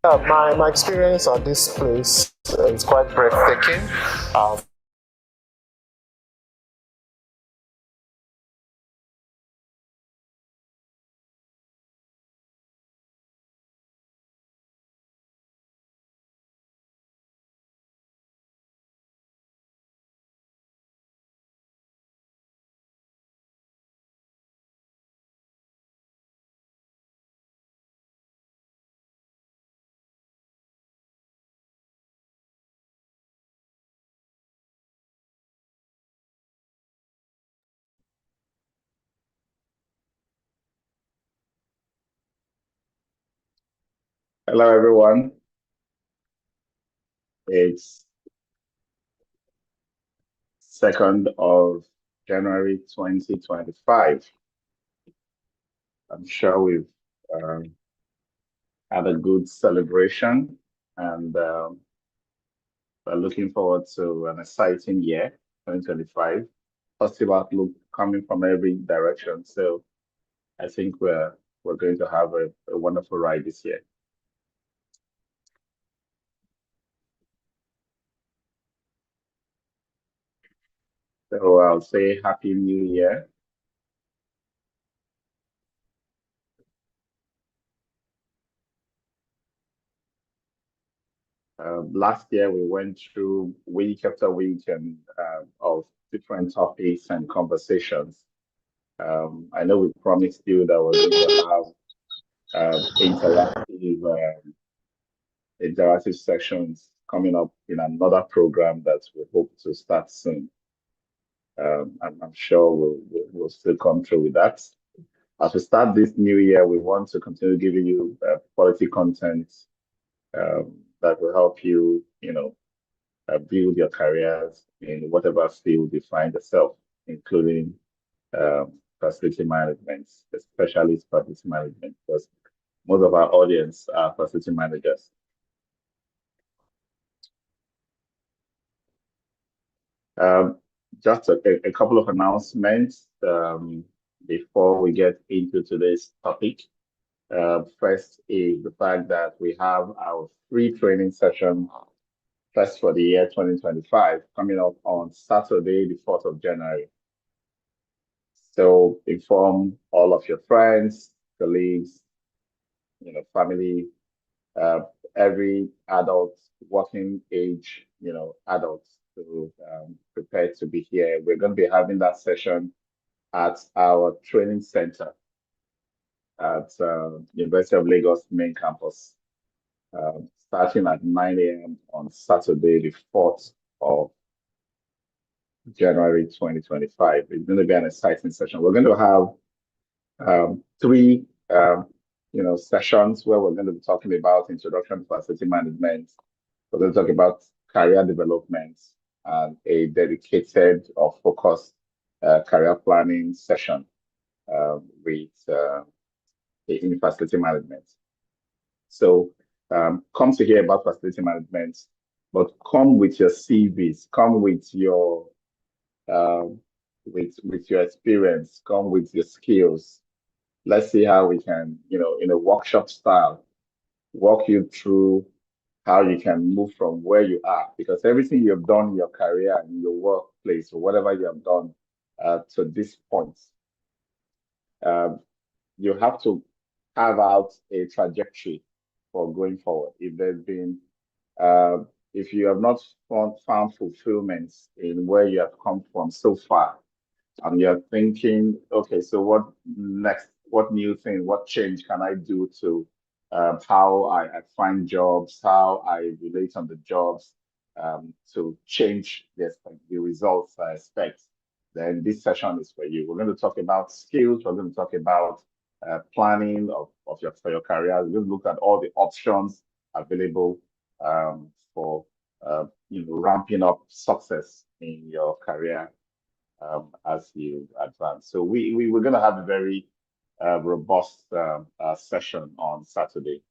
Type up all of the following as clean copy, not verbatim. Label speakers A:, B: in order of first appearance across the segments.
A: My experience at this place is quite breathtaking. Um,
B: Hello, everyone. It's 2nd of January 2025. I'm sure we've um, had a good celebration and we're looking forward to an exciting year, 2025. Positive outlook coming from every direction. So I think we're going to have a wonderful ride this year. So I'll say Happy New Year. Last year, we went through week after week and of different topics and conversations. I know we promised you that we're going to have interactive sections coming up in another program that we hope to start soon. I'm sure we'll still come through with that. As we start this new year, we want to continue giving you quality content that will help you, build your careers in whatever field you find yourself, including facility management, especially facility management, because most of our audience are facility managers. Um, just a couple of announcements before we get into today's topic. First is the fact that we have our free training session first for the year 2025 coming up on Saturday, the 4th of January. So inform all of your friends, colleagues, family, uh, every adult, working age, adults to prepare to be here. We're going to be having that session at our training center at University of Lagos main campus, starting at 9 a.m. on Saturday, the 4th of January 2025. It's going to be an exciting session. We're going to have three sessions where we're going to be talking about introduction to facility management. We're going to talk about career development and a dedicated or focused career planning session with in facility management. So come to hear about facility management, but come with your CVs, come with your experience, come with your skills. Let's see how we can, in a workshop style, walk you through how you can move from where you are, because everything you've done in your career, in your workplace, or whatever you have done to this point, um, you have to carve out a trajectory for going forward. Uh, if you have not found fulfillment in where you have come from so far, and you're thinking, okay, so what next? What new thing? What change can I do to how I find jobs, how I relate on the jobs to change the results I expect? Then this session is for you. We're going to talk about skills. We're going to talk about planning for your career. We're going to look at all the options available for ramping up success in your career as you advance. So we're going to have a very robust session on Saturday.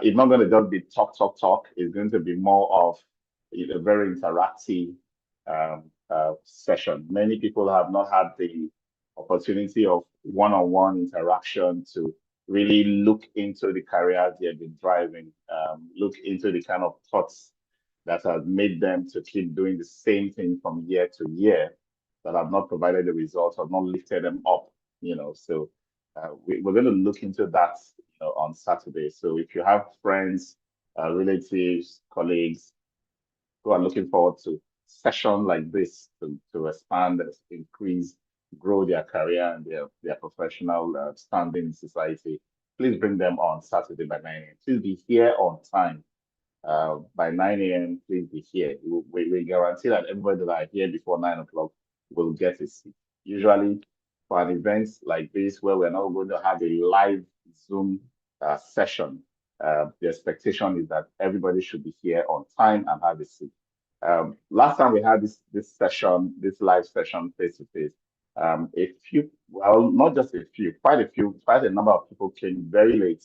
B: It's not going to just be talk. It's going to be more of a very interactive session. Many people have not had the opportunity of one-on-one interaction to really look into the careers they have been driving, look into the kind of thoughts that have made them to keep doing the same thing from year to year that have not provided the results, have not lifted them up, So we're going to look into that, on Saturday. So if you have friends, relatives, colleagues who are looking forward to session like this to expand, increase, grow their career and their professional standing in society, please bring them on Saturday by 9 a.m. Please be here on time. By 9 a.m., please be here. We guarantee that everybody that are here before 9 o'clock will get a seat. Usually, for an event like this, where we're not going to have a live Zoom session, the expectation is that everybody should be here on time and have a seat. Last time we had this session, this live session face to face, a few, well, not just a few, quite a number of people came very late.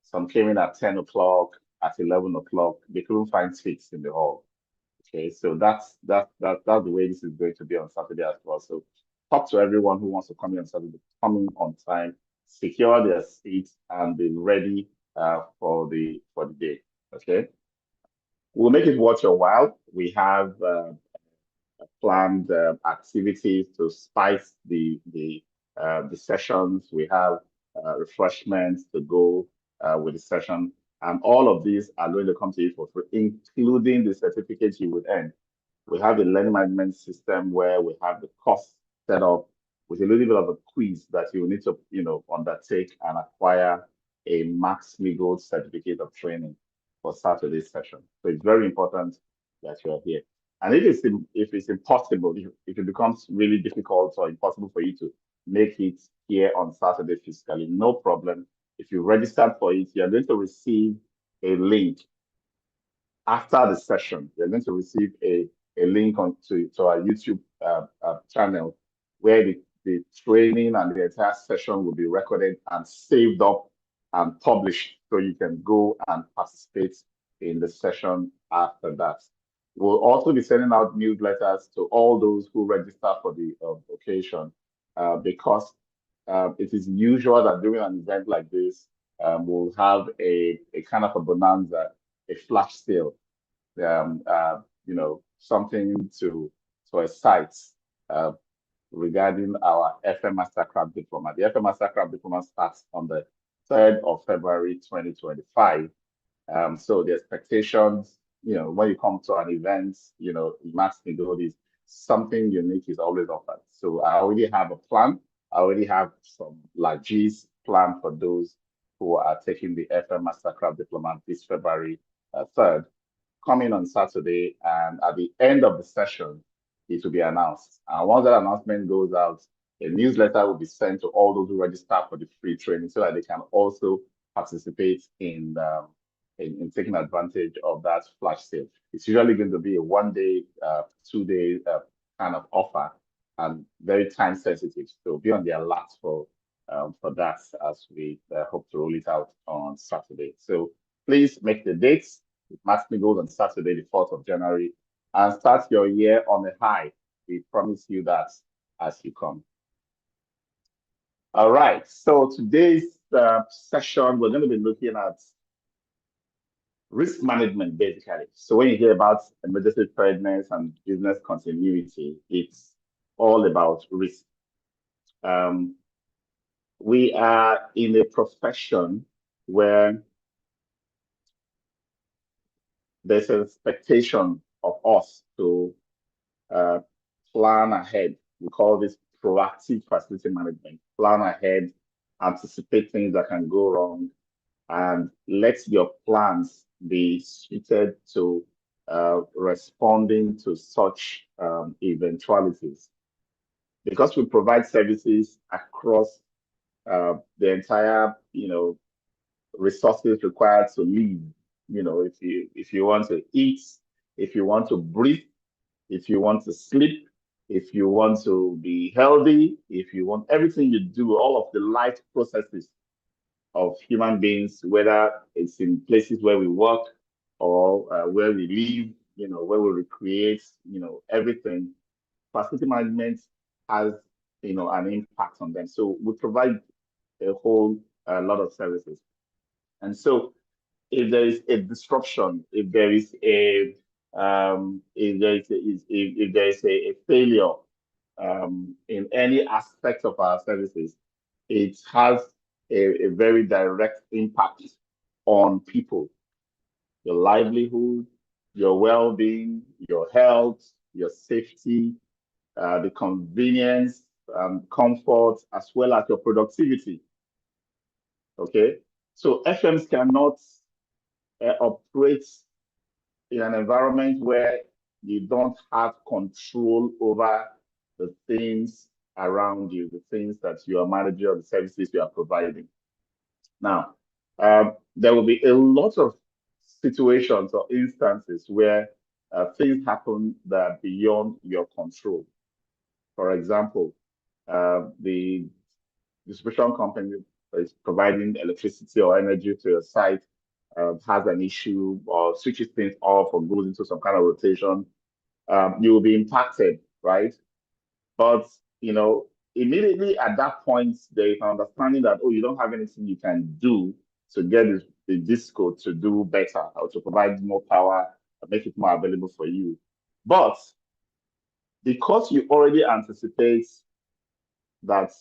B: Some came in at 10 o'clock, at 11 o'clock. They couldn't find seats in the hall. Okay, so that's the way this is going to be on Saturday as well. So talk to everyone who wants to come in on Saturday, come in on time, secure their seats, and be ready for the day. Okay, we'll make it worth your while. We have planned activities to spice the sessions. We have refreshments to go with the session, and all of these are going to come to you for free, including the certificates you would earn. We have a learning management system where we have the course set up with a little bit of a quiz that you will need to, undertake and acquire a Max-Migold certificate of training for Saturday's session. So it's very important that you are here. And if it's impossible, if it becomes really difficult or impossible for you to make it here on Saturday physically, no problem. If you registered for it, you're going to receive a link after the session. You're going to receive a link to our YouTube channel where the training and the entire session will be recorded and saved up and published so you can go and participate in the session after that. We'll also be sending out newsletters to all those who register for the occasion because it is usual that during an event like this, we'll have a kind of a bonanza, a flash sale, something to excite regarding our FM Mastercraft Diploma. The FM Mastercraft Diploma starts on the 3rd of February 2025. So the expectations, when you come to an event, Max-Migold is something unique is always offered. So I already have a plan. I already have some largesse planned for those who are taking the FM Mastercraft Diploma this February 3rd. Coming on Saturday, and at the end of the session, it will be announced. And once that announcement goes out, a newsletter will be sent to all those who register for the free training so that they can also participate in taking advantage of that flash sale. It's usually going to be a 1 day, 2 day kind of offer and very time sensitive. So be on the alert for that as we hope to roll it out on Saturday. So please make the dates. Max-Migold on Saturday, the 4th of January, and start your year on a high. We promise you that as you come. All right. So today's session, we're going to be looking at risk management, basically. So when you hear about emergency preparedness and business continuity, it's all about risk. We are in a profession where there's an expectation of us to plan ahead. We call this proactive facility management. Plan ahead, anticipate things that can go wrong, and let your plans be suited to responding to such eventualities. Because we provide services across the entire, resources required to live. If you want to eat, if you want to breathe, if you want to sleep, if you want to be healthy, if you want everything you do, all of the life processes of human beings, whether it's in places where we work or where we live, where we recreate, everything, facility management has, an impact on them. So we provide a whole a lot of services. And so if there is a disruption, if there is a if there is a failure in any aspect of our services, it has a very direct impact on people, your livelihood, your well-being, your health, your safety, the convenience, comfort, as well as your productivity. Okay, so FMs cannot operate in an environment where you don't have control over the things around you, the things that you are managing, or the services you are providing. Now, there will be a lot of situations or instances where things happen that are beyond your control. For example, the distribution company is providing electricity or energy to your site has an issue or switches things off or goes into some kind of rotation, you will be impacted, right? But immediately at that point, there is an understanding that you don't have anything you can do to get the disco to do better or to provide more power, make it more available for you. But because you already anticipate that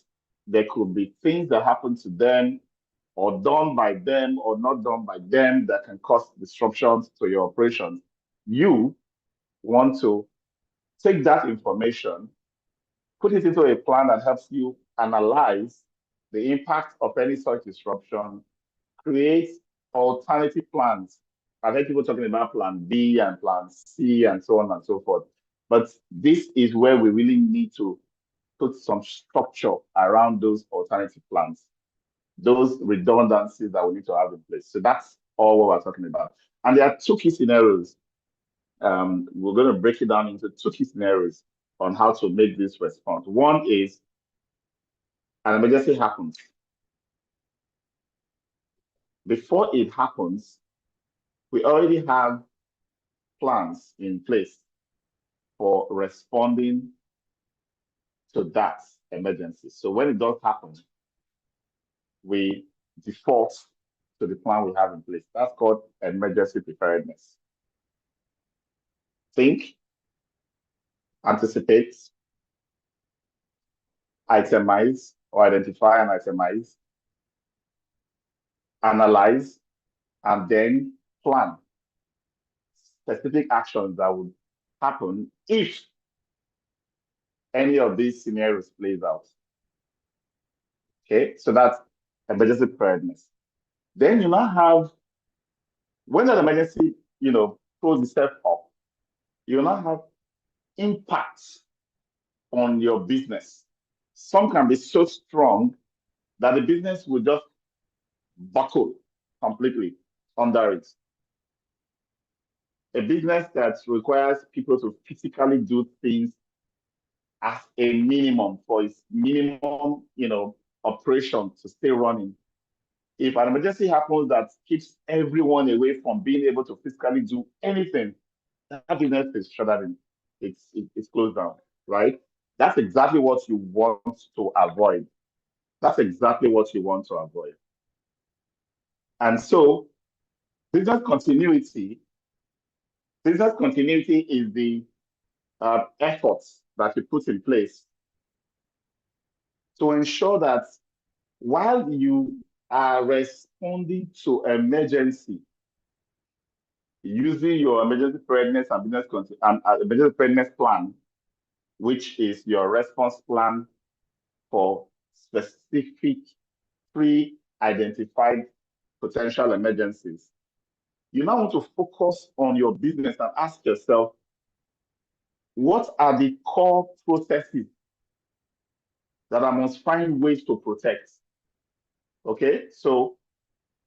B: there could be things that happen to them or done by them or not done by them that can cause disruptions to your operations, you want to take that information, put it into a plan that helps you analyze the impact of any such disruption, create alternative plans. I've heard people talking about plan B and plan C and so on and so forth. But this is where we really need to put some structure around those alternative plans, those redundancies that we need to have in place. So that's all what we're talking about. And there are two key scenarios. We're going to break it down into two key scenarios on how to make this response. One is an emergency happens. Before it happens, we already have plans in place for responding to that emergency. So when it does happen, we default to the plan we have in place. That's called emergency preparedness. Think, anticipate, itemize or identify and itemize, analyze, and then plan specific actions that would happen if any of these scenarios plays out. Okay, so that's emergency preparedness. Then you now have, when that emergency, throws itself up, you now have impacts on your business. Some can be so strong that the business will just buckle completely under it. A business that requires people to physically do things as a minimum for its minimum, operation to stay running. If an emergency happens that keeps everyone away from being able to physically do anything, that business is shuttered in. It's closed down, right? That's exactly what you want to avoid. That's exactly what you want to avoid. And so business continuity is the efforts that you put in place to ensure that while you are responding to emergency using your emergency preparedness and emergency preparedness plan, which is your response plan for specific pre-identified potential emergencies. You now want to focus on your business and ask yourself, what are the core processes that I must find ways to protect? Okay, so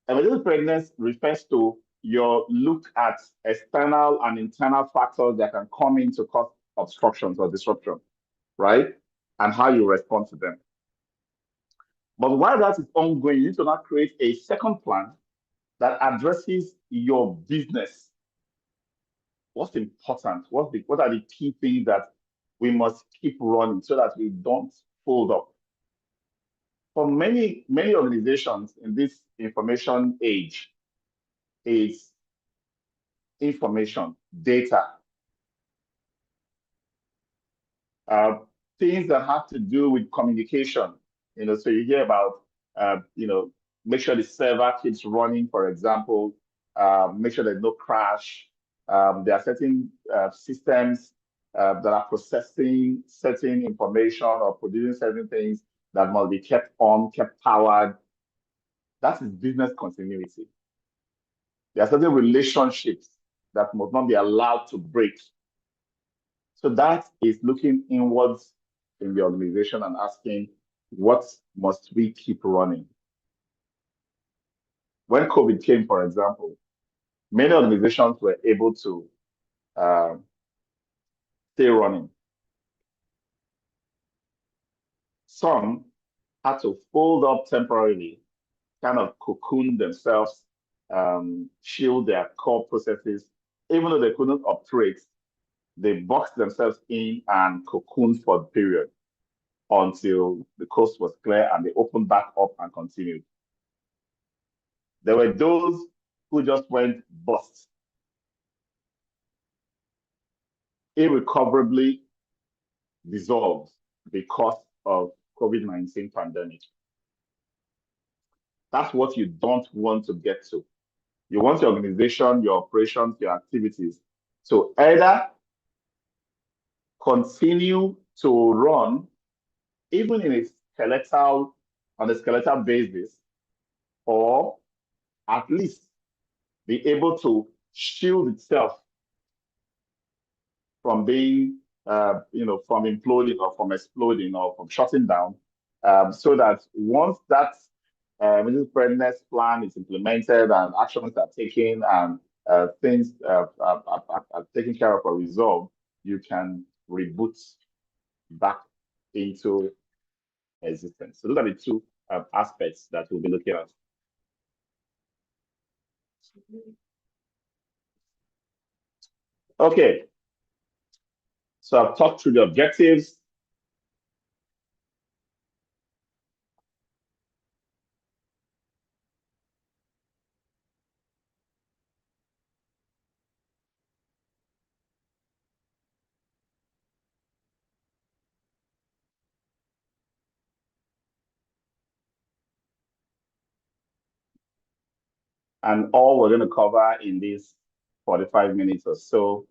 B: emergency preparedness refers to your look at external and internal factors that can come in to cause obstructions or disruption, right? And how you respond to them. But while that is ongoing, you need to now create a second plan that addresses your business. What's important? What are the key things that we must keep running so that we don't fold up? For many organizations in this information age, is information, data, uh, things that have to do with communication. So you hear about, make sure the server keeps running, for example, make sure there's no crash. There are certain systems that are processing certain information or producing certain things that must be kept on, kept powered. That is business continuity. There are certain relationships that must not be allowed to break. So that is looking inwards in the organization and asking, what must we keep running? When COVID came, for example, many organizations were able to uh, stay running. Some had to fold up temporarily, kind of cocoon themselves, shield their core processes. Even though they couldn't operate, they boxed themselves in and cocooned for the period until the coast was clear and they opened back up and continued. There were those who just went bust, irrecoverably dissolved because of COVID-19 pandemic. That's what you don't want to get to. You want your organization, your operations, your activities to either continue to run, even on a skeletal basis, or at least be able to shield itself from being, from imploding or from exploding or from shutting down, so that once that preparedness plan is implemented and actions are taken and things are taken care of or resolved, you can reboot back into existence. So those are the two aspects that we'll be looking at. Okay, so I've talked through the objectives. And all we're going to cover in these 45 minutes or so,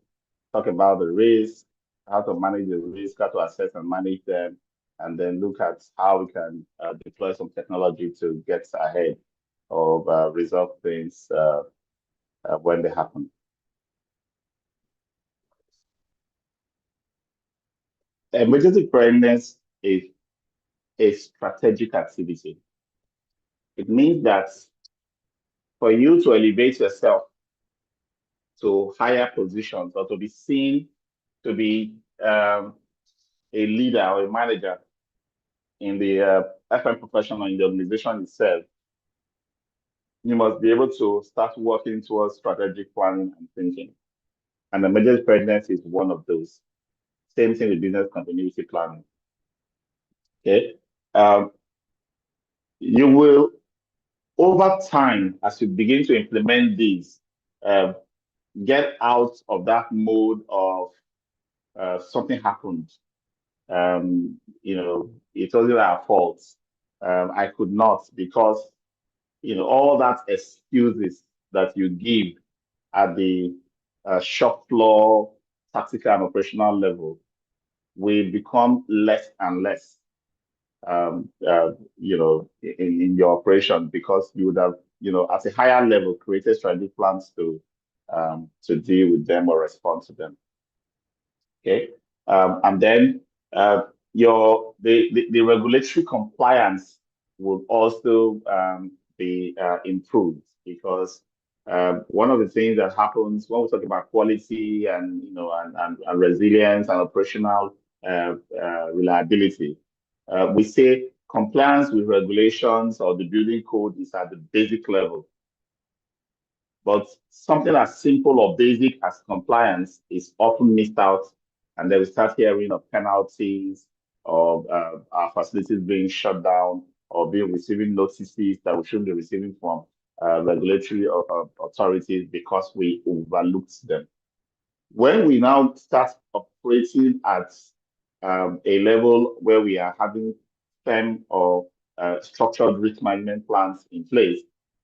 B: talk about the risk, how to manage the risk, how to assess and manage them, and then look at how we can deploy some technology to get ahead of resolve things when they happen. Emergency preparedness is a strategic activity. It means that for you to elevate yourself to higher positions or to be seen to be a leader or a manager in the FM profession or in the organization itself, you must be able to start working towards strategic planning and thinking. And emergency preparedness is one of those. Same thing with business continuity planning. Okay. You will, over time, as you begin to implement these, get out of that mode of something happened. It wasn't our fault. I could not because all that excuses that you give at the shop floor, tactical and operational level will become less and less, in your operation because you would have, at a higher level, created strategic plans to deal with them or respond to them. Okay, and then the regulatory compliance will also be improved because one of the things that happens when we talk about quality and and resilience and operational reliability, we say compliance with regulations or the building code is at the basic level. But something as simple or basic as compliance is often missed out, and then we start hearing of penalties, of our facilities being shut down, or be receiving notices that we shouldn't be receiving from regulatory authorities because we overlooked them. When we now start operating at a level where we are having firm or structured risk management plans in place,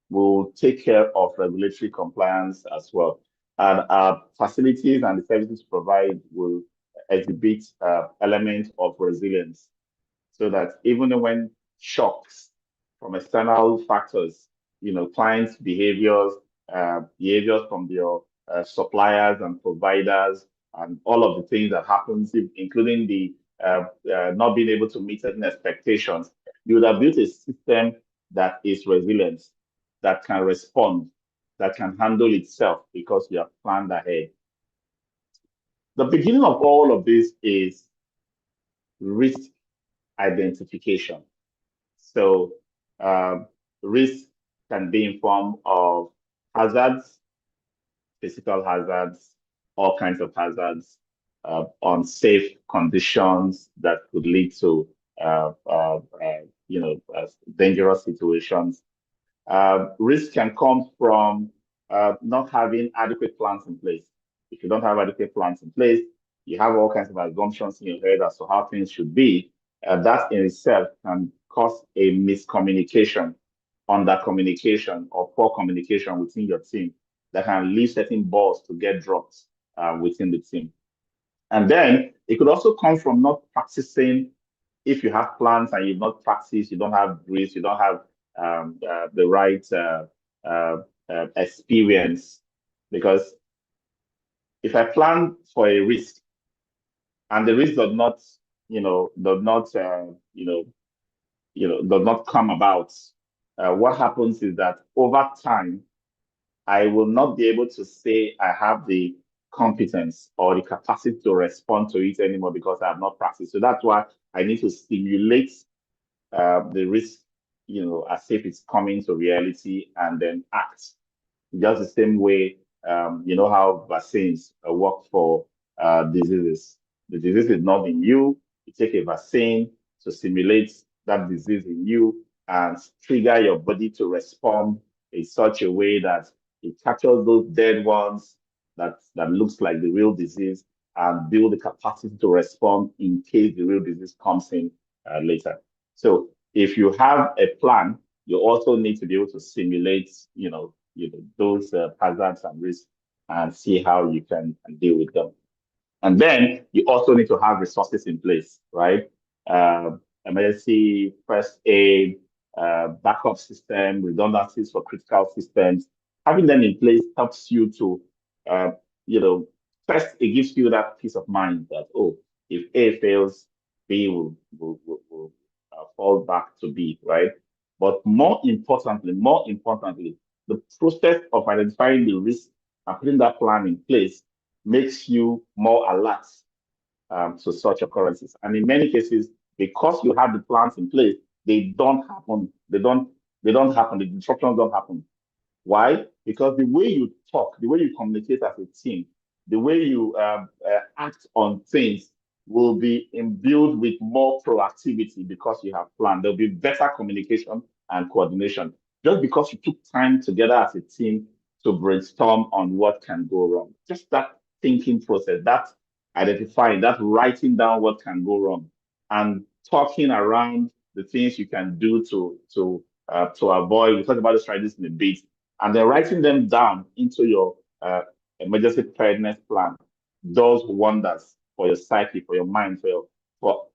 B: we'll take care of regulatory compliance as well. And our facilities and the services provided will exhibit elements of resilience so that even when shocks from external factors, clients' behaviors from your suppliers and providers, and all of the things that happens, including the not being able to meet certain expectations, you would have built a system that is resilient, that can respond, that can handle itself because you have planned ahead. The beginning of all of this is risk identification. So risk can be in form of hazards, physical hazards, all kinds of hazards, unsafe conditions that could lead to dangerous situations. Risk can come from not having adequate plans in place. If you don't have adequate plans in place, you have all kinds of assumptions in your head as to how things should be. That in itself can cause a miscommunication, under communication, or poor communication within your team that can leave certain balls to get dropped within the team. And then it could also come from not practicing. If you have plans and you've not practiced, you don't have briefs, you don't have the right experience. Because if I plan for a risk and the risk does not, does not come about, what happens is that over time, I will not be able to say I have the competence or the capacity to respond to it anymore because I have not practiced. So that's why I need to stimulate the risk, as if it's coming to reality and then act. Just the same way, you know how vaccines work for diseases. The disease is not in you. You take a vaccine to simulate that disease in you and trigger your body to respond in such a way that it captures those dead ones that looks like the real disease and build the capacity to respond in case the real disease comes in later. So if you have a plan, you also need to be able to simulate, those hazards and risks and see how you can deal with them. And then you also need to have resources in place, right? Emergency first aid, backup system, redundancies for critical systems. Having them in place helps you to, uh, you know, first it gives you that peace of mind that, oh, if A fails, B will fall back to B, right? But more importantly, the process of identifying the risk and putting that plan in place makes you more alert to such occurrences. And in many cases, because you have the plans in place, they don't happen. They don't happen. The disruptions don't happen. Why? Because the way you talk, the way you communicate as a team, the way you act on things will be imbued with more proactivity because you have planned. There'll be better communication and coordination just because you took time together as a team to brainstorm on what can go wrong. Just that thinking process, that identifying, that writing down what can go wrong, and talking around the things you can do to avoid. We talked about the strategies in a bit, and then writing them down into your emergency preparedness plan does wonders for your psyche, for your mind, for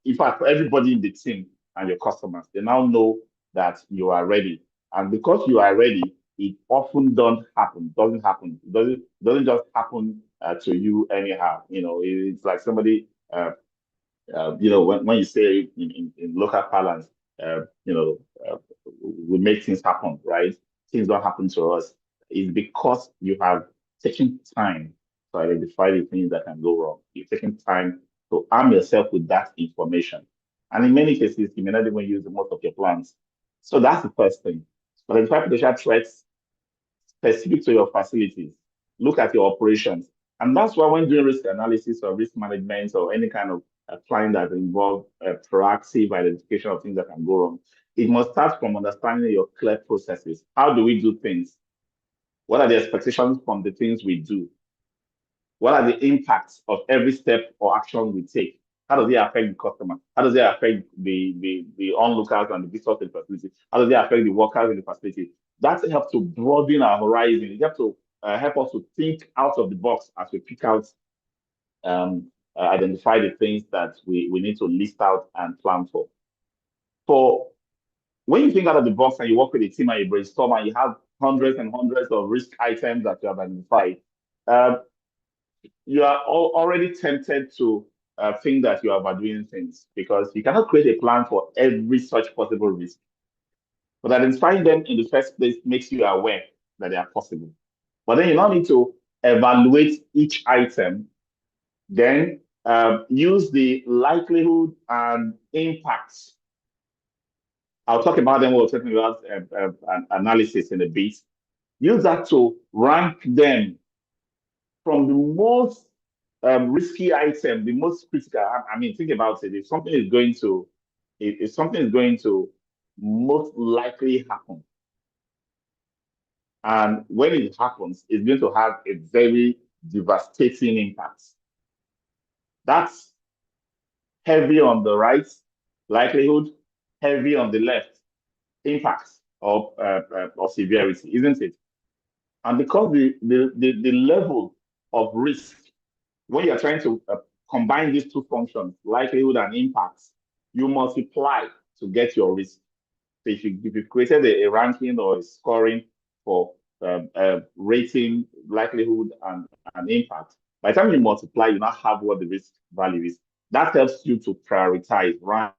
B: in fact for everybody in the team and your customers. They now know that you are ready, and because you are ready, it often doesn't happen. It doesn't just happen to you anyhow. It's like somebody when you say in local parlance, uh, you know, we make things happen, right? Things don't happen to us. It's because you have taken time to identify the things that can go wrong. You've taken time to arm yourself with that information. And in many cases, you may not even use the most of your plans. So that's the first thing. Identify potential threats specific to your facilities. Look at your operations. And that's why when doing risk analysis or risk management or any kind of planning that involve proactive identification of things that can go wrong, it must start from understanding your clear processes. How do we do things? What are the expectations from the things we do? What are the impacts of every step or action we take? How does it affect the customer? How does it affect the onlookers and the visitors in the facility? How does it affect the workers in the facility? That helps to broaden our horizon. It helps to help us to think out of the box as we pick out, identify the things that we need to list out and plan for. For when you think out of the box and you work with a team and you brainstorm and you have hundreds and hundreds of risk items that you have identified, you are already tempted to think that you are overdoing things because you cannot create a plan for every such possible risk. But identifying them in the first place makes you aware that they are possible. But then you now need to evaluate each item, then use the likelihood and impacts. I'll talk about them when we're talking about analysis in a bit. Use that to rank them from the most risky item, the most critical. I mean, think about it. If something is going to, if something is going to most likely happen, and when it happens, it's going to have a very devastating impact. That's heavy on the right likelihood, heavy on the left impact of severity, isn't it? And because the level of risk, when you're trying to combine these two functions, likelihood and impacts, you multiply to get your risk. So if you've created a ranking or a scoring for rating, likelihood, and impact, by the time you multiply, you now have what the risk value is. That helps you to prioritize, rank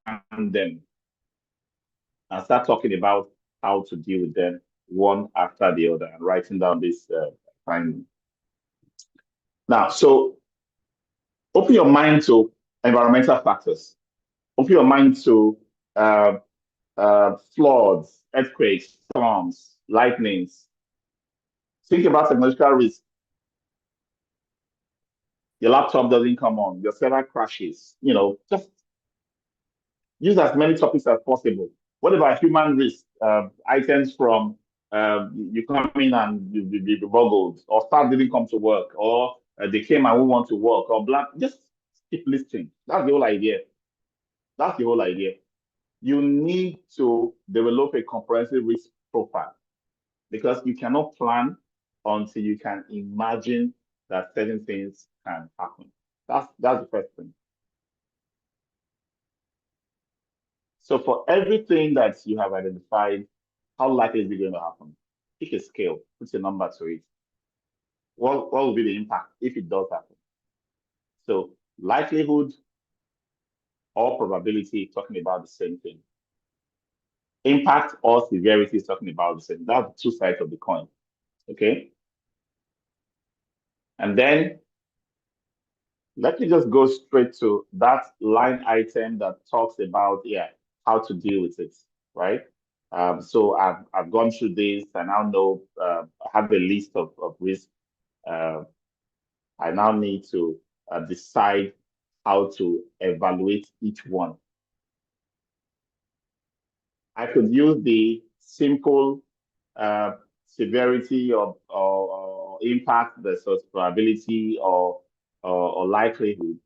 B: them, and start talking about how to deal with them one after the other and writing down this finding. Now, so open your mind to environmental factors. Open your mind to floods, earthquakes, storms, lightnings. Think about technological risk. Your laptop doesn't come on, your server crashes. Just use as many topics as possible. What about human risk? Items from you come in and you be boggled, or staff didn't come to work, or they came and we want to work, or black. Just keep listing. That's the whole idea. That's the whole idea. You need to develop a comprehensive risk profile because you cannot plan until you can imagine that certain things can happen. That's the first thing. So for everything that you have identified, how likely is it going to happen? Pick a scale, put a number to it. What will be the impact if it does happen? So likelihood or probability is talking about the same thing. Impact or severity is talking about the same. That's the two sides of the coin. Okay. And then let me just go straight to that line item that talks about how to deal with it, right? So I've gone through this. I now know I have a list of risks. I now need to decide how to evaluate each one. I could use the simple severity or impact versus probability or likelihood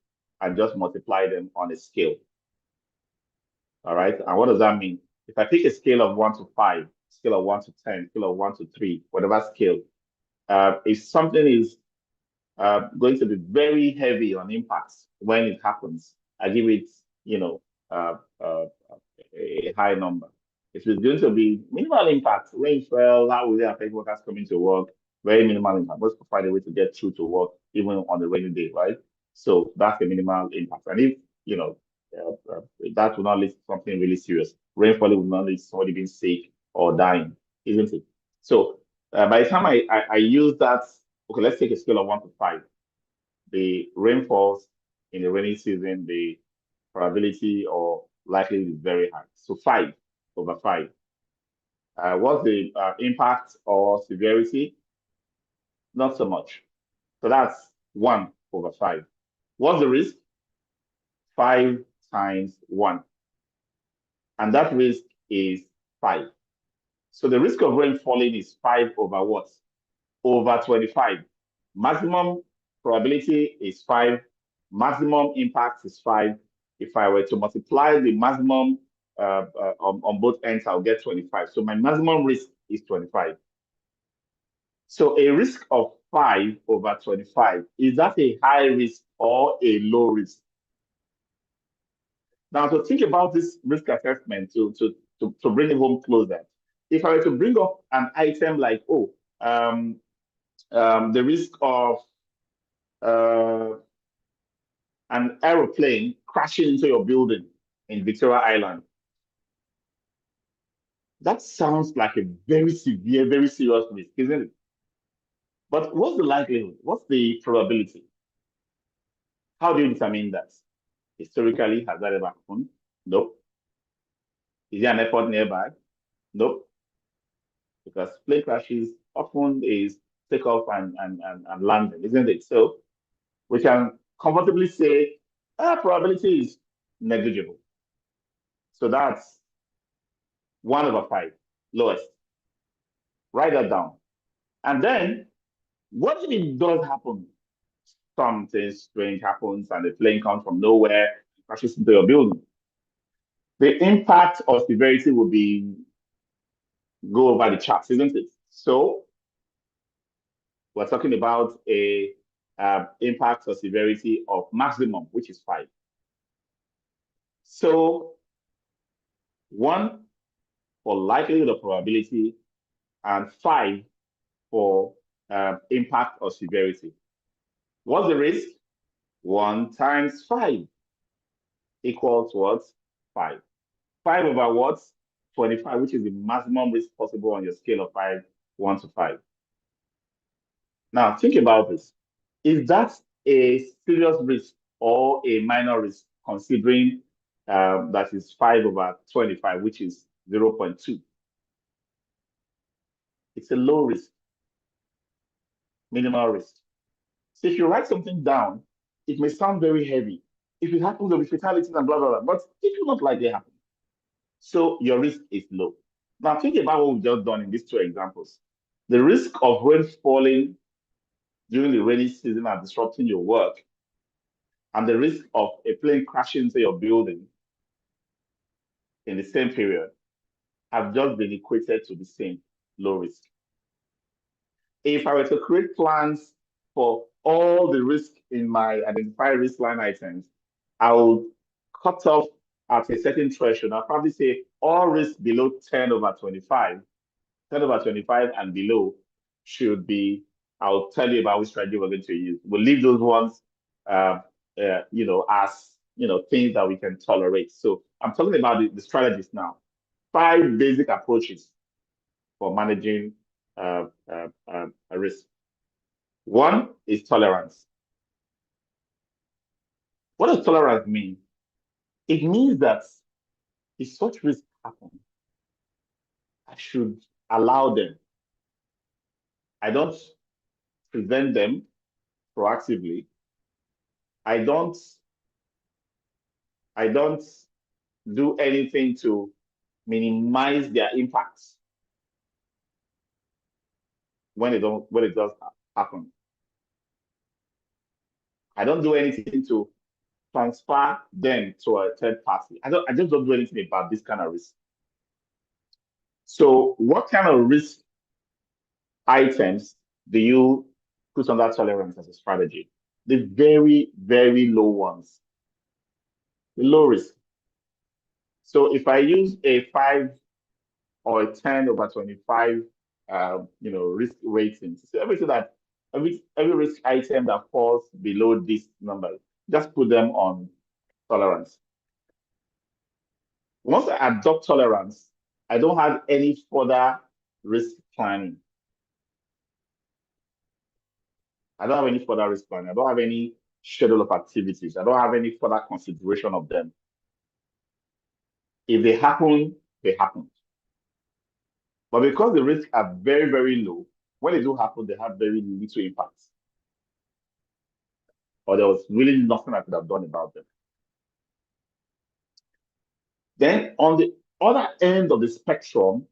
B: and just multiply them on a scale. All right. And what does that mean? If I pick a scale of 1 to 5, scale of 1 to 10, scale of 1 to 3, whatever scale, if something is going to be very heavy on impacts when it happens, I give it, a high number. If it's going to be minimal impact, rain fell, how will it affect workers coming to work? Very minimal impact. Let's find a way to get through to work even on the rainy day, right? So that's a minimal impact. And if, that will not lead to something really serious. Rainfall will not lead to somebody being sick or dying, isn't it? So by the time I use that, okay, let's take a scale of 1 to 5. The rainfalls in the rainy season, the probability or likelihood is very high. So 5 over 5. What's the impact or severity? Not so much. So that's 1 over 5. What's the risk? 5 times 1. And that risk is 5. So the risk of rain falling is 5 over what? Over 25. Maximum probability is 5. Maximum impact is 5. If I were to multiply the maximum on both ends, I'll get 25. So my maximum risk is 25. So a risk of 5 over 25, is that a high risk or a low risk? Now, to think about this risk assessment, to bring it home closer, if I were to bring up an item like, the risk of an aeroplane crashing into your building in Victoria Island, that sounds like a very severe, very serious risk, isn't it? But what's the likelihood? What's the probability? How do you determine that? Historically, has that ever happened? Nope. Is there an airport nearby? Nope. Because plane crashes often is takeoff and landing, isn't it? So we can comfortably say probability is negligible. So that's 1 over 5, lowest. Write that down. And then, what if it does happen? Something strange happens and the plane comes from nowhere, crashes into your building. The impact or severity will be go over the charts, isn't it? So we're talking about a impact or severity of maximum, which is 5. So 1 for likelihood or probability, and 5 for impact or severity. What's the risk? 1 times 5 equals what? 5. 5 over what? 25, which is the maximum risk possible on your scale of 1 to 5. Now, think about this. Is that a serious risk or a minor risk, considering that is 5 over 25, which is 0.2? It's a low risk, minimal risk. So if you write something down, it may sound very heavy. If it happens, there'll be fatalities and blah, blah, blah. But it will not likely happen. So your risk is low. Now think about what we've just done in these 2 examples. The risk of rain falling during the rainy season and disrupting your work, and the risk of a plane crashing into your building in the same period have just been equated to the same low risk. If I were to create plans for all the risk in my identified risk line items, I would cut off at a certain threshold. I'll probably say all risk below 10 over 25, 10 over 25 and below should be, I'll tell you about which strategy we're going to use. We'll leave those ones, as things that we can tolerate. So I'm talking about the strategies now. 5 basic approaches for managing a risk. 1 is tolerance. What does tolerance mean? It means that if such risks happen, I should allow them. I don't prevent them proactively. I don't do anything to minimize their impacts when it does happen. I don't do anything to transfer them to a third party. I just don't do anything about this kind of risk. So what kind of risk items do you put under tolerance as a strategy? The very, very low ones, the low risk. So if I use a 5 or a 10 over 25, risk rating, so every risk item that falls below this number, just put them on tolerance. Once I adopt tolerance, I don't have any further risk planning. I don't have any further risk planning. I don't have any schedule of activities. I don't have any further consideration of them. If they happen, they happen. But because the risks are very, very low, when they do happen, they have very little impact. Or there was really nothing I could have done about them. Then on the Other end of the spectrum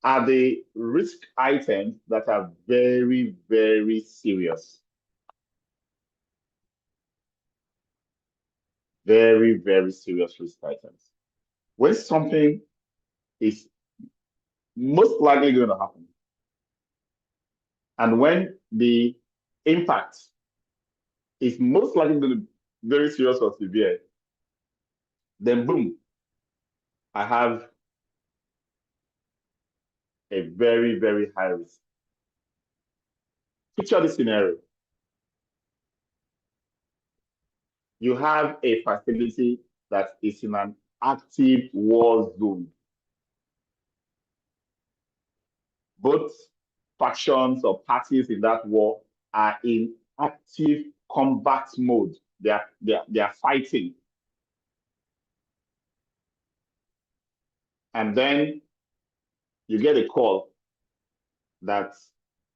B: are the risk items that are very, very serious. Very, very serious risk items. When something is most likely going to happen, and when the impact is most likely going to be very serious or severe, then boom, I have a very, very high risk. Picture this scenario. You have a facility that is in an active war zone. Both factions or parties in that war are in active combat mode. They are fighting. And then you get a call that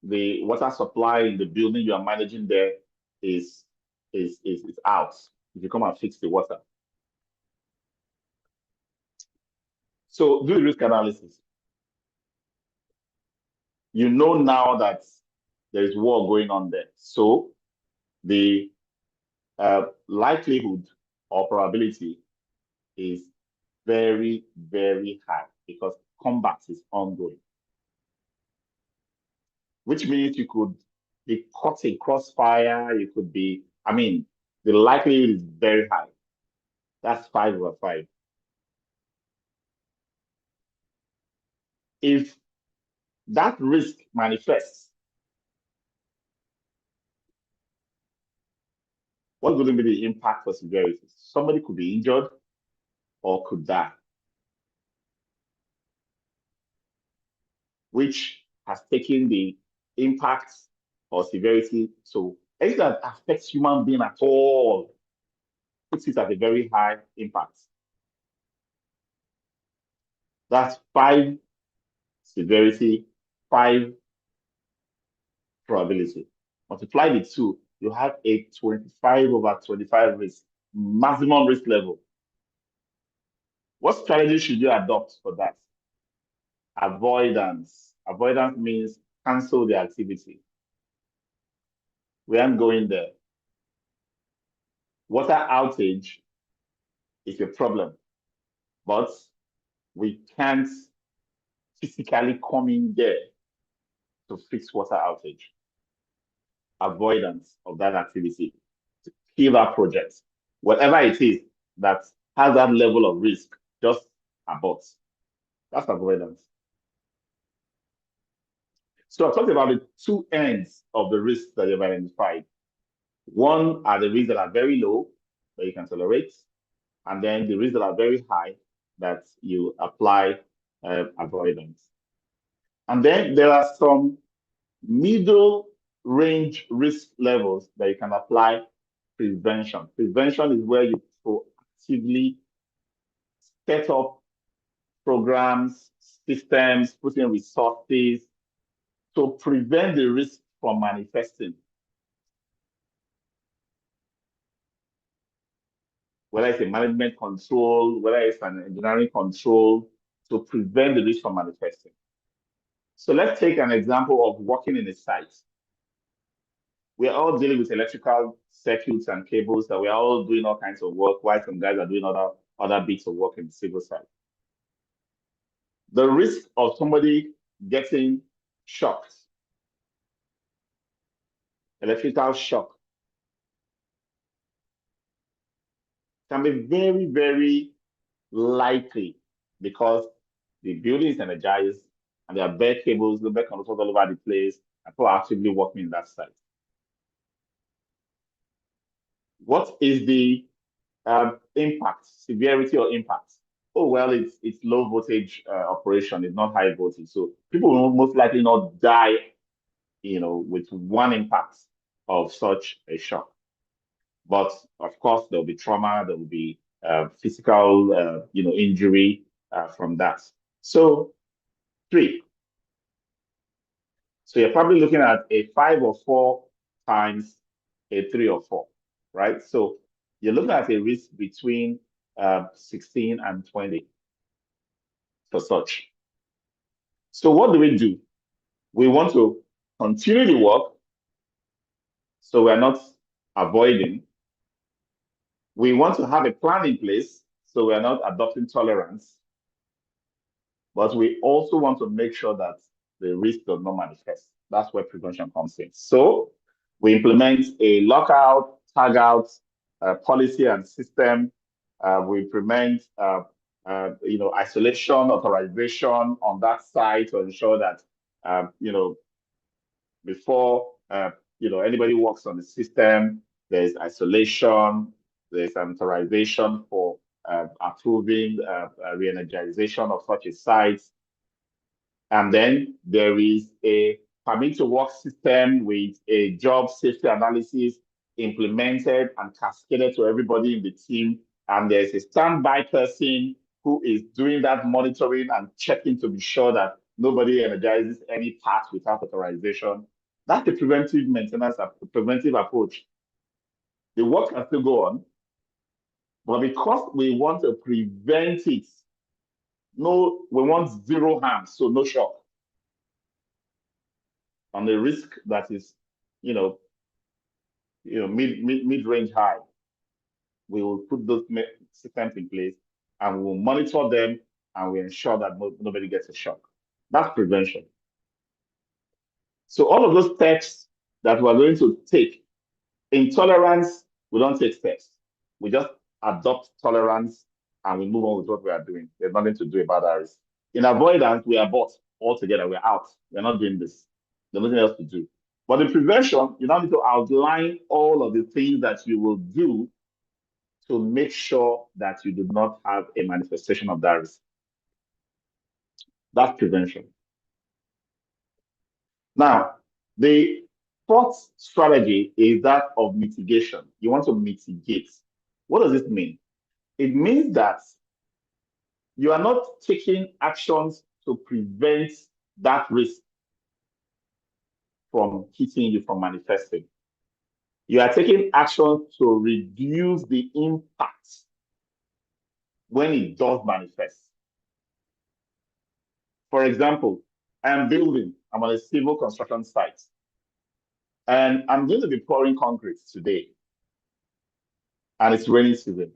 B: the water supply in the building you are managing there is out. If you come and fix the water. So do the risk analysis. You know now that there is war going on there. So the likelihood or probability is very, very high because combat is ongoing. Which means you could be caught in crossfire, you could be, the likelihood is very high. That's 5/5. If that risk manifests, what's going to be the impact for severity? Somebody could be injured or could die, which has taken the impact or severity. So anything that affects human being at all puts it at a very high impact. That's 5 severity, 5 probability. Multiply the two, you have a 25/25 risk, maximum risk level. What strategy should you adopt for that? Avoidance. Avoidance means cancel the activity. We aren't going there. Water outage is a problem, but we can't physically come in there to fix water outage. Avoidance of that activity, to kill that project. Whatever it is that has that level of risk, just abort. That's avoidance. So I talked about the two ends of the risks that you've identified. One are the risks that are very low, that you can tolerate, and then the risks that are very high that you apply avoidance. And then there are some middle range risk levels that you can apply prevention. Prevention is where you proactively set up programs, systems, put in resources to prevent the risk from manifesting. Whether it's a management control, whether it's an engineering control, to prevent the risk from manifesting. So let's take an example of working in a site. We are all dealing with electrical circuits and cables, that we are all doing all kinds of work, while some guys are doing other bits of work in the civil side. The risk of somebody getting shocked, electrical shock, can be very, very likely because the building is energized and there are bare cables, the bare conductors all over the place, and people are actively working in that site. What is the impact, severity or impact? Oh, well, it's low voltage operation, it's not high voltage. So people will most likely not die, with one impact of such a shock. But of course, there'll be trauma, there will be physical, injury from that. So 3. So you're probably looking at a 5 or 4 times a 3 or 4, right? So you're looking at a risk between 16 and 20 for such. So what do? We want to continue the work, so we're not avoiding. We want to have a plan in place, so we're not adopting tolerance. But we also want to make sure that the risk does not manifest. That's where prevention comes in. So we implement a lockout, tag out policy and system. We implement isolation, authorization on that side to ensure that before anybody works on the system, there's isolation, there's authorization for approving re-energization of such a site. And then there is a permit to work system with a job safety analysis implemented and cascaded to everybody in the team. And there's a standby person who is doing that monitoring and checking to be sure that nobody energizes any part without authorization. That's the preventive maintenance, preventive approach. The work can still go on, but because we want to prevent it, we want zero harm, so no shock on the risk that is, mid-range high. We will put those systems in place and we will monitor them and we ensure that nobody gets a shock. That's prevention. So all of those steps that we're going to take, in tolerance, we don't take steps. We just adopt tolerance and we move on with what we are doing. There's nothing to do about that risk. In avoidance, we are bought altogether. We're out. We're not doing this. There's nothing else to do. But in prevention, you now need to outline all of the things that you will do to make sure that you do not have a manifestation of that risk. That's prevention. Now, the fourth strategy is that of mitigation. You want to mitigate. What does this mean? It means that you are not taking actions to prevent that risk from hitting you, from manifesting. You are taking action to reduce the impact when it does manifest. For example, I'm on a civil construction site, and I'm going to be pouring concrete today, and it's rainy season.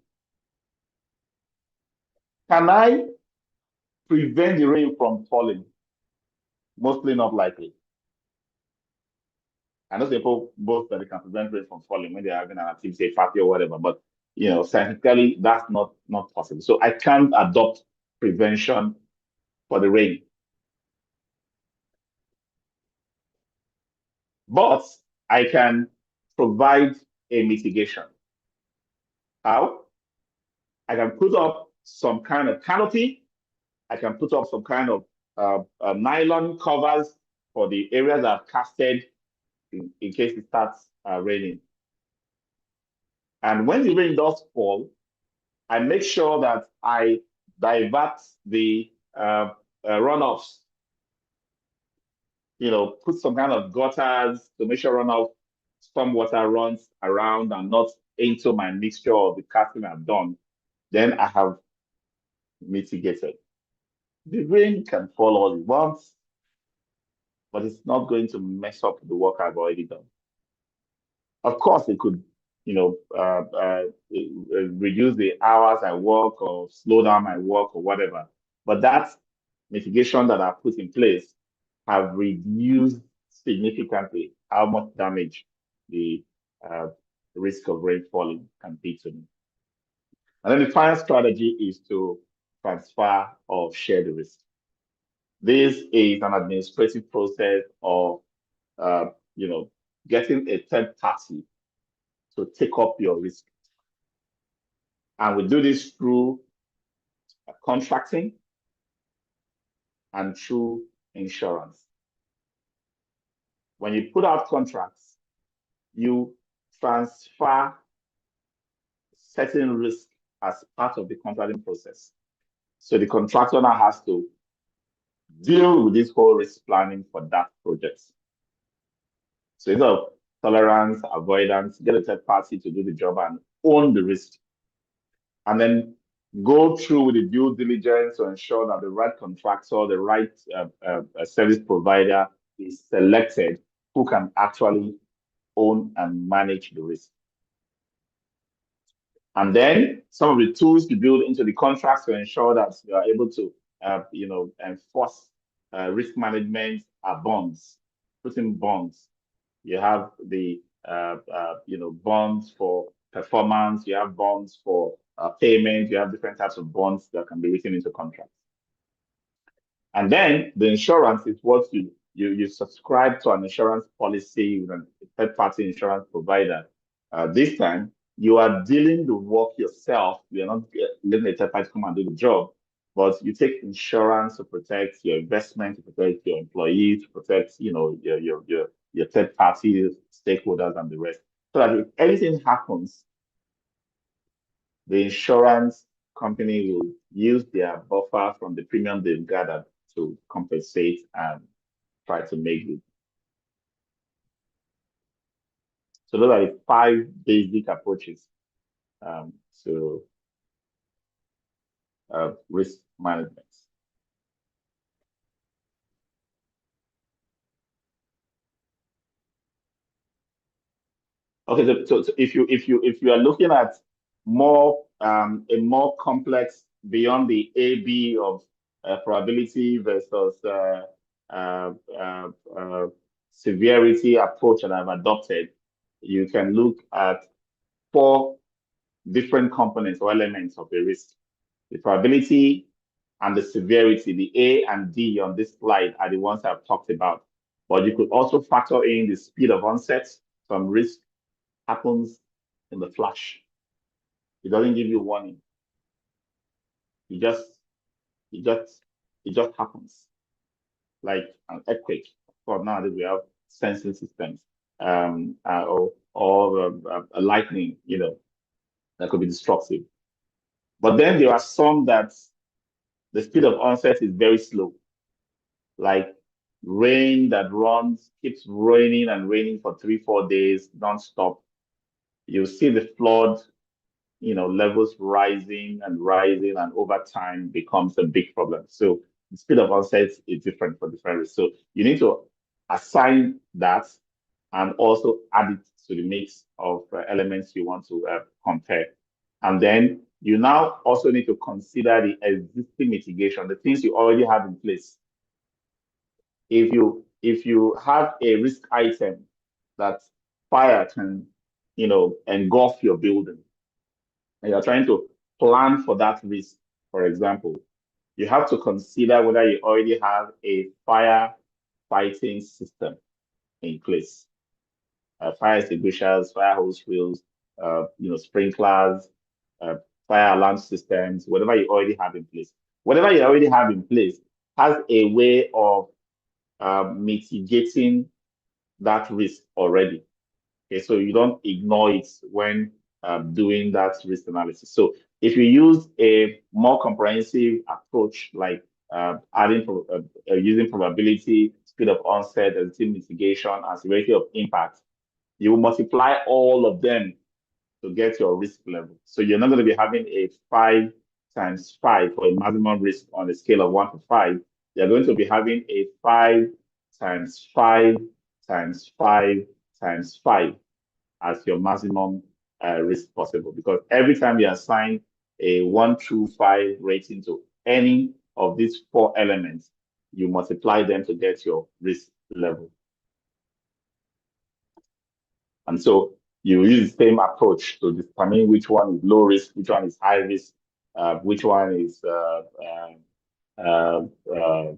B: Can I prevent the rain from falling? Mostly not likely. I know people both that they can prevent rain from falling when they're having an activity, say party or whatever, but scientifically that's not possible. So I can't adopt prevention for the rain. But I can provide a mitigation. How? I can put up some kind of canopy. I can put up some kind of nylon covers for the areas that are casted in case it starts raining. And when the rain does fall, I make sure that I divert the runoffs. Put some kind of gutters to make sure runoff storm water runs around and not into my mixture of the casting I've done. Then I have mitigated. The rain can fall all it wants, but it's not going to mess up the work I've already done. Of course, it could, reduce the hours I work or slow down my work or whatever. But that mitigation that I put in place have reduced significantly how much damage the risk of rain falling can be to me. And then the final strategy is to transfer or share the risk. This is an administrative process of, getting a third party to take up your risk. And we do this through contracting and through insurance. When you put out contracts, you transfer certain risk as part of the contracting process. So the contractor now has to deal with this whole risk planning for that project. So instead of tolerance, avoidance, get a third party to do the job and own the risk. And then go through with the due diligence to ensure that the right contractor, the right service provider is selected who can actually own and manage the risk. And then some of the tools you build into the contracts to ensure that you are able to, enforce risk management are bonds, put in bonds. You have the, bonds for performance. You have bonds for payment. You have different types of bonds that can be written into contracts. And then the insurance is what you subscribe to an insurance policy with a third-party insurance provider. This time, you are dealing the work yourself. You're not letting a third party come and do the job, but you take insurance to protect your investment, to protect your employees, to protect your third party stakeholders and the rest. So that if anything happens, the insurance company will use their buffer from the premium they've gathered to compensate and try to make it. So those are the 5 basic approaches to risk management. Okay, so if you are looking at more a more complex beyond the AB of probability versus uh, uh, uh, severity approach that I've adopted, you can look at 4 different components or elements of a risk: the probability and the severity. The A and D on this slide are the ones I've talked about, but you could also factor in the speed of onset. Some risk happens in the flash. It doesn't give you warning. It just it just it just happens. Like an earthquake. For now that we have sensing systems, or a lightning, that could be destructive. But then there are some that the speed of onset is very slow, like rain that keeps raining and raining for 3, 4 days non-stop. You see the flood, levels rising and rising, and over time becomes a big problem. So the speed of onset is different for different risks. So you need to assign that and also add it to the mix of elements you want to compare. And then you now also need to consider the existing mitigation, the things you already have in place. If you have a risk item that fire can, engulf your building, and you're trying to plan for that risk, for example, you have to consider whether you already have a fire fighting system in place. Fire extinguishers, fire hose wheels, sprinklers, uh, fire alarm systems, whatever you already have in place. Whatever you already have in place has a way of mitigating that risk already. Okay, so you don't ignore it when doing that risk analysis. So if you use a more comprehensive approach, like using probability, speed of onset, and mitigation, and severity of impact, you will multiply all of them to get your risk level. So you're not going to be having a 5 times 5 for a maximum risk on a scale of 1 to 5. You're going to be having a 5 times 5 times 5 times 5 as your maximum risk possible. Because every time you assign a 1 through 5 rating to any of these 4 elements, you multiply them to get your risk level. And so you use the same approach to determine which one is low risk, which one is high risk, which one is uh, uh,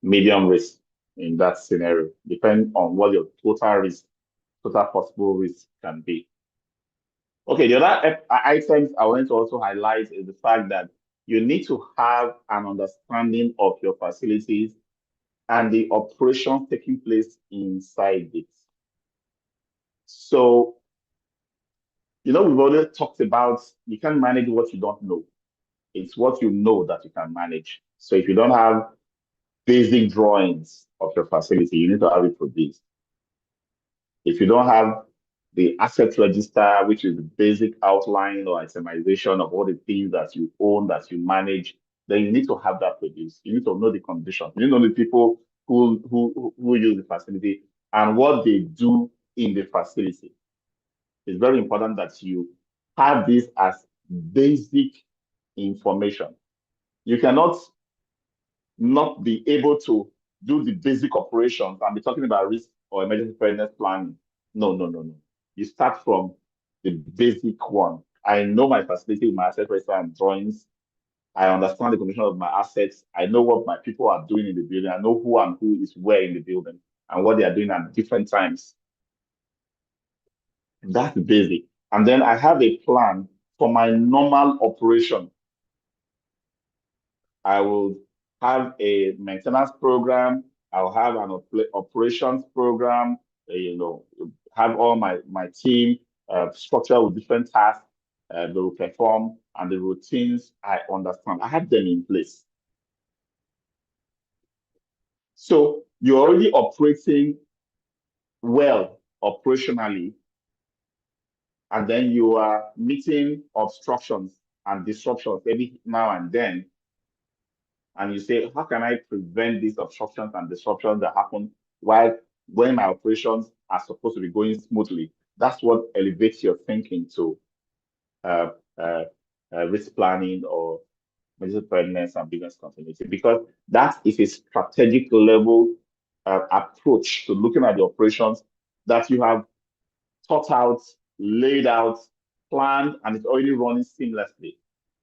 B: medium risk in that scenario, depending on what your total possible risk can be. Okay, the other items I want to also highlight is the fact that you need to have an understanding of your facilities and the operations taking place inside it. So, we've already talked about you can't manage what you don't know. It's what you know that you can manage. So if you don't have basic drawings of your facility, you need to have it produced. If you don't have the asset register, which is the basic outline or itemization of all the things that you own, that you manage, then you need to have that produced. You need to know the conditions. You need to know the people who use the facility and what they do in the facility. It's very important that you have this as basic information. You cannot not be able to do the basic operations and be talking about risk or emergency preparedness planning. No, no, no, no. You start from the basic one. I know my facility, my asset register and drawings. I understand the condition of my assets. I know what my people are doing in the building. I know who and who is where in the building and what they are doing at different times. That's basic. And then I have a plan for my normal operation. I will have a maintenance program. I'll have an operations program. Have all my team structured with different tasks they will perform and the routines I understand. I have them in place. So you're already operating well operationally, and then you are meeting obstructions and disruptions every now and then. And you say, how can I prevent these obstructions and disruptions that happen while when my operations are supposed to be going smoothly? That's what elevates your thinking to uh, uh, risk planning or business preparedness and business continuity, because that is a strategic level approach to looking at the operations that you have thought out, laid out, planned, and it's already running seamlessly.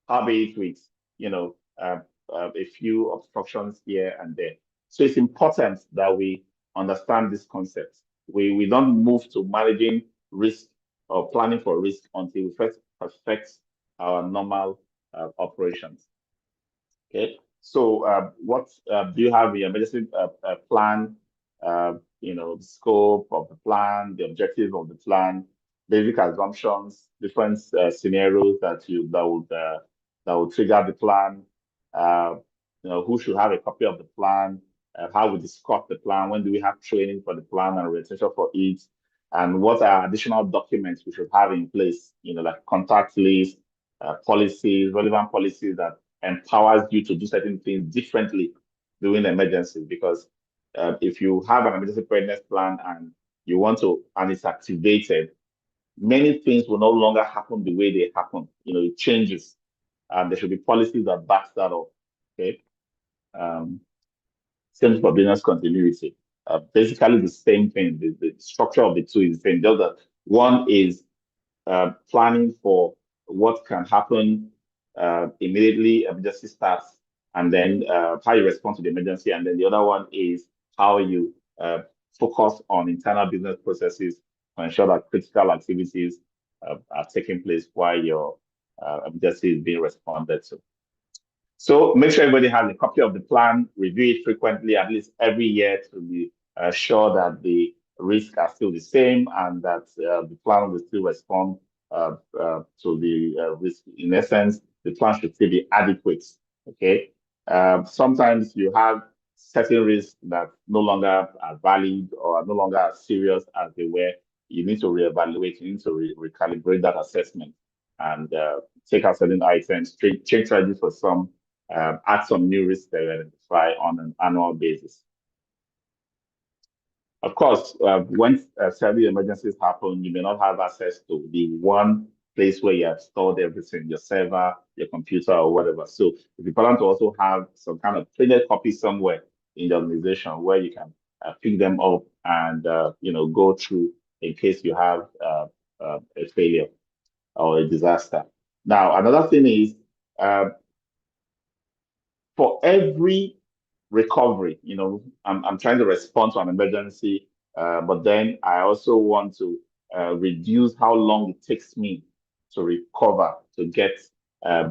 B: How be it with, you know, a few obstructions here and there. So it's important that we understand this concept. We don't move to managing risk or planning for risk until we first perfect our normal operations. Okay. So what do you have in your emergency plan? The scope of the plan, the objective of the plan, basic assumptions, different scenarios that would trigger the plan. Uh, who should have a copy of the plan? How we discuss the plan? When do we have training for the plan and orientation for it? And what are additional documents we should have in place? Like contact list, policies, relevant policies that empowers you to do certain things differently during emergencies. Because if you have an emergency preparedness plan and you want to, and it's activated, many things will no longer happen the way they happen. It changes, and there should be policies that back that up. Okay. Um, Same for business continuity. Basically, the same thing. The structure of the two is the same. Just that one is planning for what can happen immediately emergency starts, and then how you respond to the emergency. And then the other one is how you focus on internal business processes to ensure that critical activities are taking place while your emergency is being responded to. So make sure everybody has a copy of the plan, review it frequently, at least every year, to be sure that the risks are still the same and that the plan will still respond to the risk. In essence, the plan should still be adequate. Okay. Sometimes you have certain risks that no longer are valid or are no longer as serious as they were. You need to reevaluate, you need to recalibrate that assessment and take out certain items, change strategies for some, add some new risks that we identify on an annual basis. Of course, when several emergencies happen, you may not have access to the one place where you have stored everything, your server, your computer, or whatever. So it's important to also have some kind of printed copy somewhere in the organization where you can pick them up and go through in case you have a failure or a disaster. Now, another thing is for every recovery, I'm trying to respond to an emergency, but then I also want to reduce how long it takes me to recover to get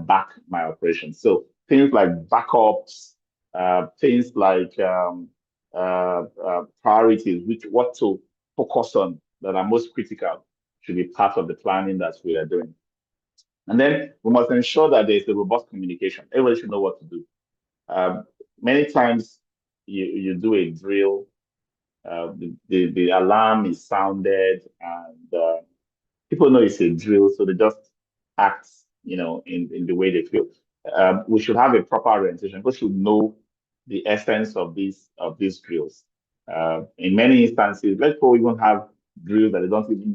B: back my operation. So things like backups, things like priorities, what to focus on that are most critical should be part of the planning that we are doing. And then we must ensure that there is a robust communication. Everybody should know what to do. Many times you do a drill, the alarm is sounded, and people know it's a drill, so they just act, in the way they feel. We should have a proper orientation. People should know the essence of these drills. In many instances, let's go even have drills that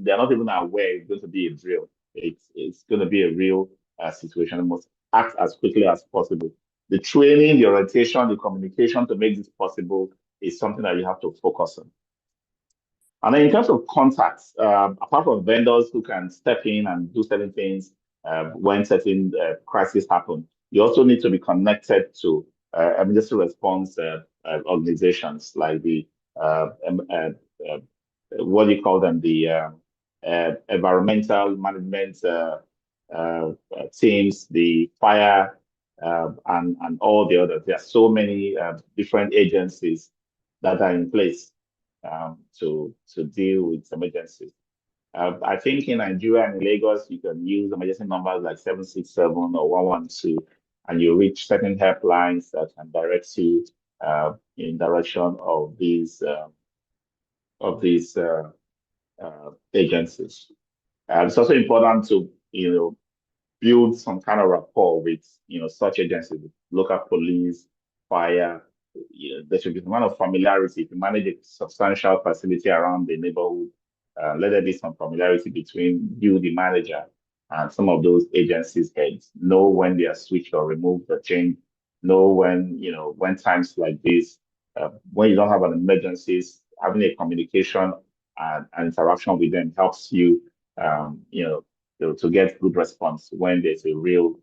B: they're not even aware it's going to be a drill. It's going to be a real situation. They must act as quickly as possible. The training, the orientation, the communication to make this possible is something that you have to focus on. And then in terms of contacts, apart from vendors who can step in and do certain things when certain crises happen, you also need to be connected to emergency response organizations like the uh, what do you call them? The environmental management teams, the fire, and all the others. There are so many different agencies that are in place to deal with emergencies. I think in Nigeria and in Lagos, you can use emergency numbers like 767 or 112, and you reach certain helplines that can direct you in direction of these agencies. It's also important to build some kind of rapport with such agencies, with local police, fire. There should be some kind of familiarity. If you manage a substantial facility around the neighborhood, let there be some familiarity between you, the manager, and some of those agencies' heads. Know when they are switched or removed or changed. Know when times like this, when you don't have an emergency, having a communication and interaction with them helps you, to get good response when there's a real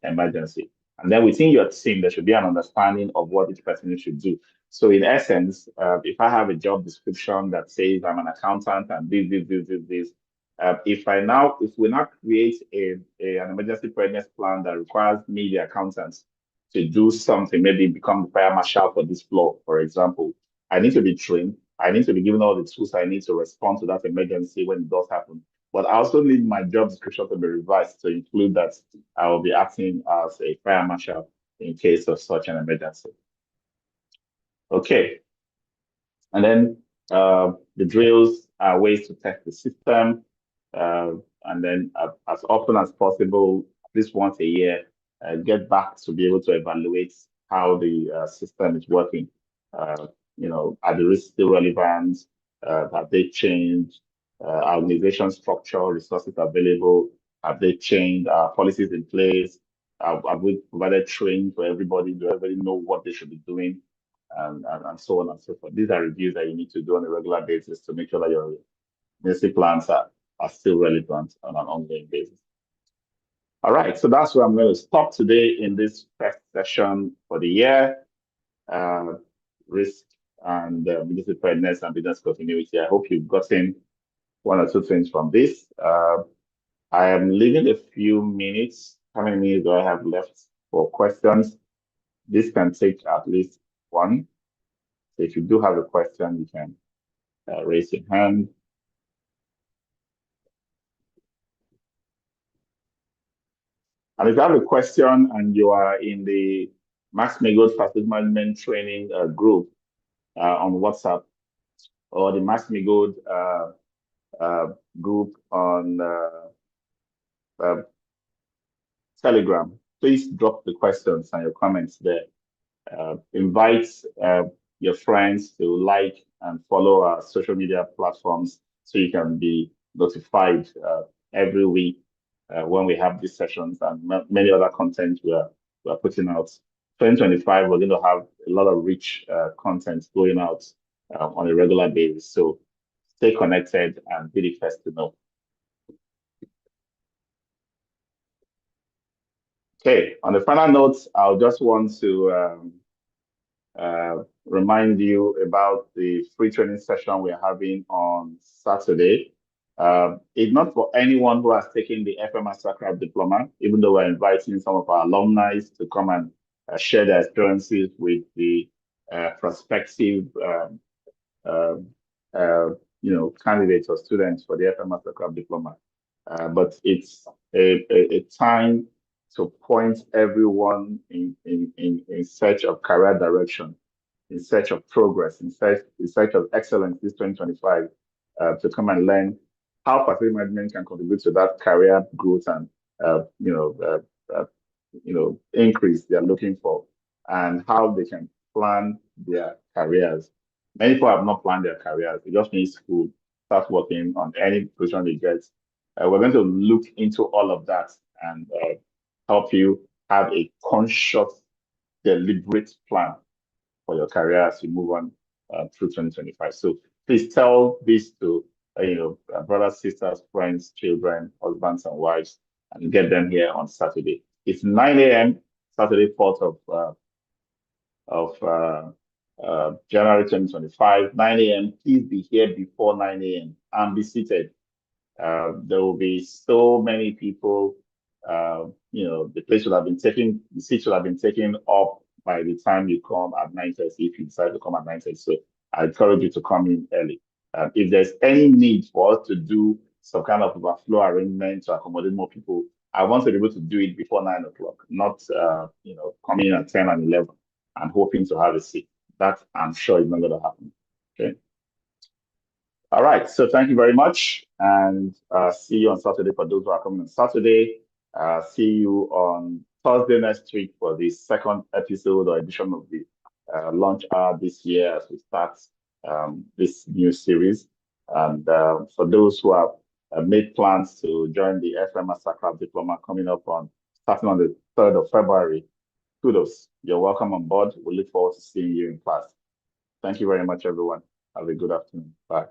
B: emergency. And then within your team, there should be an understanding of what each person should do. So in essence, if I have a job description that says I'm an accountant and this, if we now create an emergency preparedness plan that requires me, the accountant, to do something, maybe become the fire marshal for this floor, for example, I need to be trained. I need to be given all the tools I need to respond to that emergency when it does happen. But I also need my job description to be revised to include that I will be acting as a fire marshal in case of such an emergency. Okay. And then the drills are ways to test the system. And then as often as possible, at least once a year, get back to be able to evaluate how the system is working. Are the risks still relevant? Have they changed? Organization structure, resources available? Have they changed? Policies in place? Have we provided training for everybody? Do everybody know what they should be doing? And so on and so forth. These are reviews that you need to do on a regular basis to make sure that your emergency plans are still relevant on an ongoing basis. All right, so that's where I'm going to stop today in this first session for the year. Risk and emergency preparedness and business continuity. I hope you've gotten one or two things from this. I am leaving a few minutes. How many minutes do I have left for questions? This can take at least one. So if you do have a question, you can raise your hand. And if you have a question and you are in the Max-Migold Facility Management Training group on WhatsApp or the Max-Migold group on Telegram, please drop the questions and your comments there. Invite your friends to like and follow our social media platforms so you can be notified every week when we have these sessions and many other content we're putting out. 2025, we're going to have a lot of rich content going out on a regular basis. So stay connected and be the first to know. Okay, on the final note, I'll just want to remind you about the free training session we're having on Saturday. It's not for anyone who has taken the FM Mastercraft diploma, even though we're inviting some of our alumni to come and share their experiences with the prospective candidates or students for the FM Mastercraft diploma. But it's a time to point everyone in search of career direction, in search of progress, in search of excellence this 2025, to come and learn how facility management can contribute to that career growth and increase they're looking for, and how they can plan their careers. Many people have not planned their careers; they just finish school, start working on any position they get. We're going to look into all of that and help you have a conscious, deliberate plan for your career as you move on through 2025. So please tell this to brothers, sisters, friends, children, husbands, and wives, and get them here on Saturday. It's 9 a.m. Saturday, 4th of January 2025, 9 a.m. Please be here before 9 a.m. and be seated. There will be so many people. The seats will have been taken up by the time you come at 9:30 if you decide to come at 9:30. So I encourage you to come in early. If there's any need for us to do some kind of overflow arrangement to accommodate more people, I want to be able to do it before 9 o'clock, not coming in at 10 and 11 and hoping to have a seat. That I'm sure is not going to happen. Okay. All right. So thank you very much, and see you on Saturday for those who are coming on Saturday. See you on Thursday next week for the second episode or edition of the launch hour this year as we start this new series. And for those who have made plans to join the FM Mastercraft Diploma coming up starting on the 3rd of February, kudos. You're welcome on board. We look forward to seeing you in class. Thank you very much, everyone. Have a good afternoon. Bye.